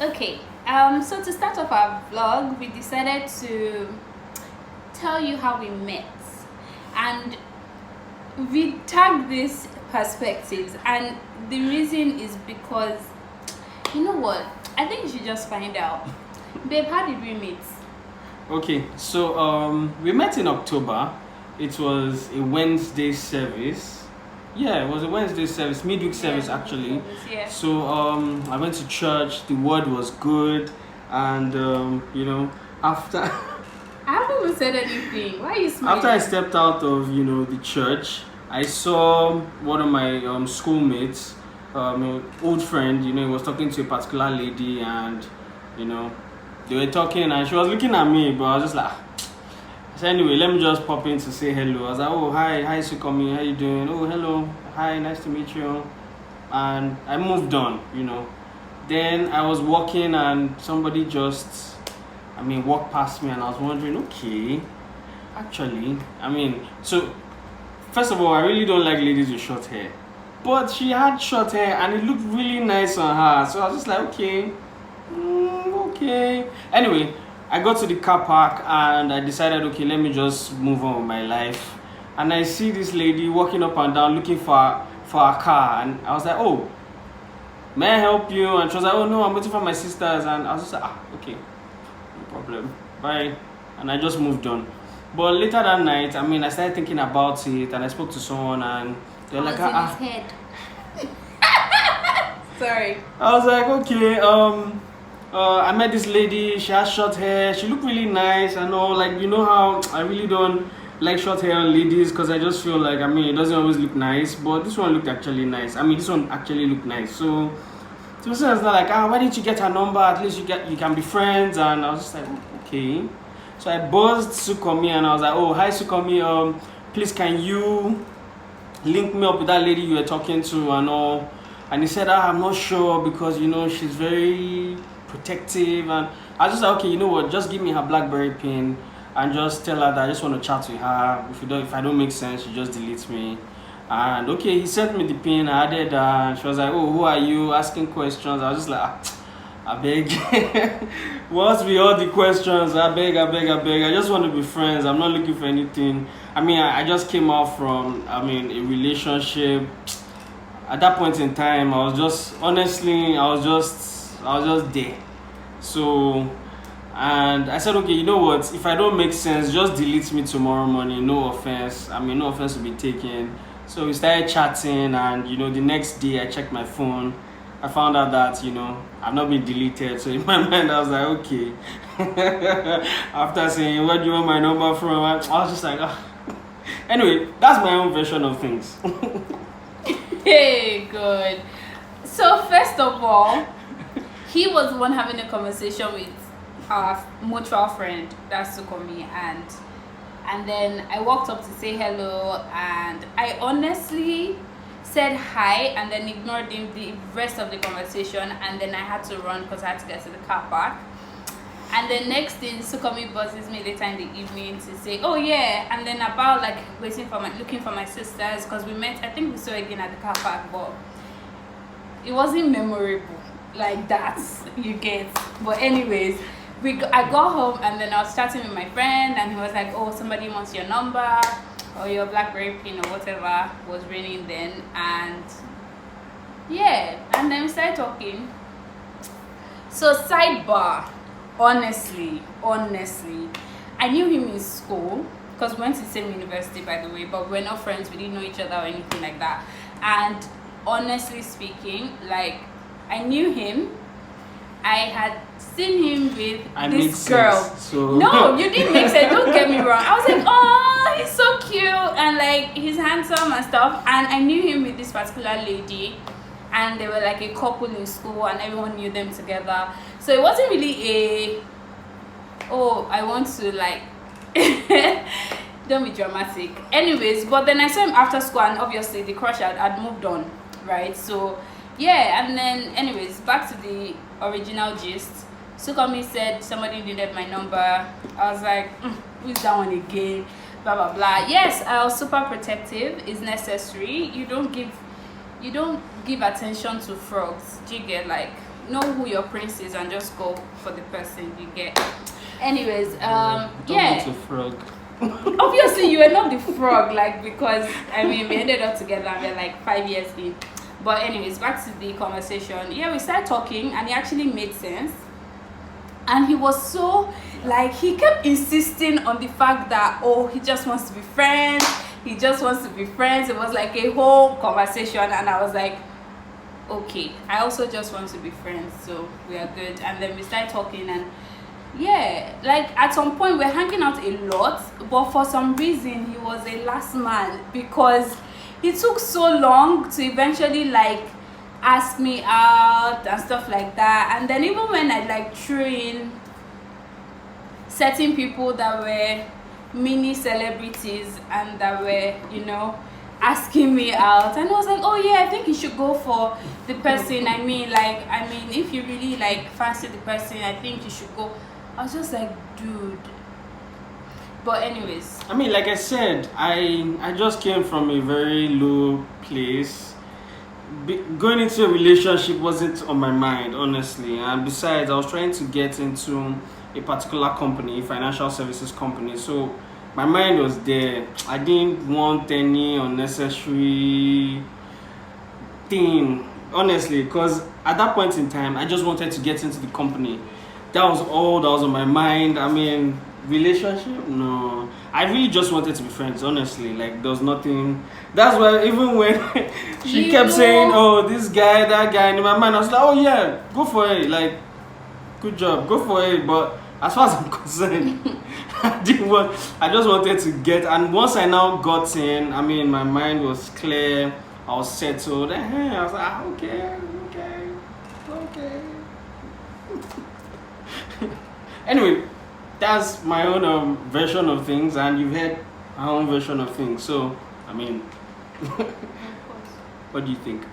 Okay. So to start off our vlog, we decided to tell you how we met, and we tagged these perspectives, and the reason is because you know what? I think you should just find out. Babe, how did we meet? Okay, so we met in October. It was a Wednesday service. Yeah, it was a Wednesday service, midweek service actually. Yeah. So I went to church. The word was good, and after I haven't even said anything. Why are you smiling? after I stepped out of the church, I saw one of my schoolmates, an old friend. He was talking to a particular lady, and they were talking, and she was looking at me, but I was just like. So anyway, let me just pop in to say hello. I was like, oh hi Sukomi, how you doing? Oh hello, hi, nice to meet you. And I moved on. Then I was walking and somebody just walked past me, and I was wondering, okay, actually, so first of all, I really don't like ladies with short hair. But she had short hair and it looked really nice on her. So I was just like, okay. Okay. Anyway, I got to the car park and I decided, okay, let me just move on with my life. And I see this lady walking up and down looking for a car, and I was like, oh, may I help you? And she was like, oh no, I'm waiting for my sisters. And I was just like, okay, no problem, bye. And I just moved on. But later that night, I started thinking about it, and I spoke to someone, and they're like, in his head. Sorry. I was like, okay, I met this lady. She has short hair. She looked really nice and all. Like, you know how I really don't like short hair on ladies, because I just feel like it doesn't always look nice. But this one looked actually nice. This one actually looked nice. So the person was like, why didn't you get her number? At least you can be friends. And I was just like, okay. So I buzzed Sukomi and I was like, oh hi Sukomi, please can you link me up with that lady you were talking to and all. And he said, I'm not sure because she's very protective. And I was just like, okay, you know what, just give me her BlackBerry pin and just tell her that I just want to chat with her. If I don't make sense, she just deletes me. And okay, he sent me the pin, I added her, and she was like, oh, who are you, asking questions. I was just like, I beg. What's be all the questions? I beg. I just want to be friends. I'm not looking for anything. I just came out from a relationship. At that point in time, I was just there. So, and I said, okay, you know what? If I don't make sense, just delete me tomorrow morning. No offense. No offense will be taken. So we started chatting, and the next day I checked my phone. I found out that I've not been deleted. So in my mind, I was like, okay. After saying, where do you want my number from? I was just like, Anyway, that's my own version of things. Hey, good. So first of all, he was the one having a conversation with our mutual friend, that's Sukomi, and then I walked up to say hello, and I honestly said hi and then ignored him the rest of the conversation, and then I had to run because I had to get to the car park. And the next thing, Sukomi buzzes me later in the evening to say, oh yeah, and then about looking for my sisters, because we met, I think we saw again at the car park, but it wasn't memorable like that, you get. But anyways, I got home and then I was chatting with my friend, and he was like, oh, somebody wants your number or your BlackBerry pin or whatever was ringing then. And yeah, and then we started talking. So sidebar, honestly, I knew him in school because we went to the same university, by the way, but we're not friends. We didn't know each other or anything like that. And honestly speaking, I knew him. I had seen him with this girl. So no, you didn't make sense. Don't get me wrong. I was like, oh, he's so cute and he's handsome and stuff. And I knew him with this particular lady, and they were like a couple in school, and everyone knew them together. So it wasn't really I want to don't be dramatic. Anyways, but then I saw him after school, and obviously the crush had moved on, right? So yeah, and then anyways, back to the original gist. Sukomi said somebody needed my number. I was like, who's that one again? Blah blah blah. Yes, I was super protective. It's necessary. You don't give attention to frogs. Do you get know who your prince is and just go for the person you get. Anyways, Don't yeah. want a frog. Obviously, you were not the frog, like, because I mean, we ended up together and we're like 5 years in. But anyways, back to the conversation. Yeah, we started talking and it actually made sense. And he was so, like, he kept insisting on the fact that, oh, he just wants to be friends. He just wants to be friends. It was like a whole conversation, and I was like, okay, I also just want to be friends, so we are good. And then we started talking, and yeah, like at some point we're hanging out a lot, but for some reason he was a last man, because it took so long to eventually like ask me out and stuff like that. And then even when I like threw in certain people that were mini celebrities and that were, you know, asking me out, and I was like, oh yeah, I think you should go for the person. I mean, if you really like fancy the person, I think you should go. I was just like, dude. But anyways, I mean, like I said, I just came from a very low place. Going into a relationship wasn't on my mind, honestly. And besides, I was trying to get into a particular company, a financial services company. So my mind was there. I didn't want any unnecessary thing, honestly, because at that point in time, I just wanted to get into the company. That was all that was on my mind. I mean, relationship? No. I really just wanted to be friends, honestly. Like, there was nothing. That's why even when she kept saying, oh, this guy, that guy, in my mind, I was like, oh yeah, go for it. Like, good job, go for it. But as far as I'm concerned, I just wanted to get, and once I now got in, I mean, my mind was clear, I was settled, and I was like, okay. Anyway, that's my own version of things, and you've heard my own version of things. So, I mean, what do you think?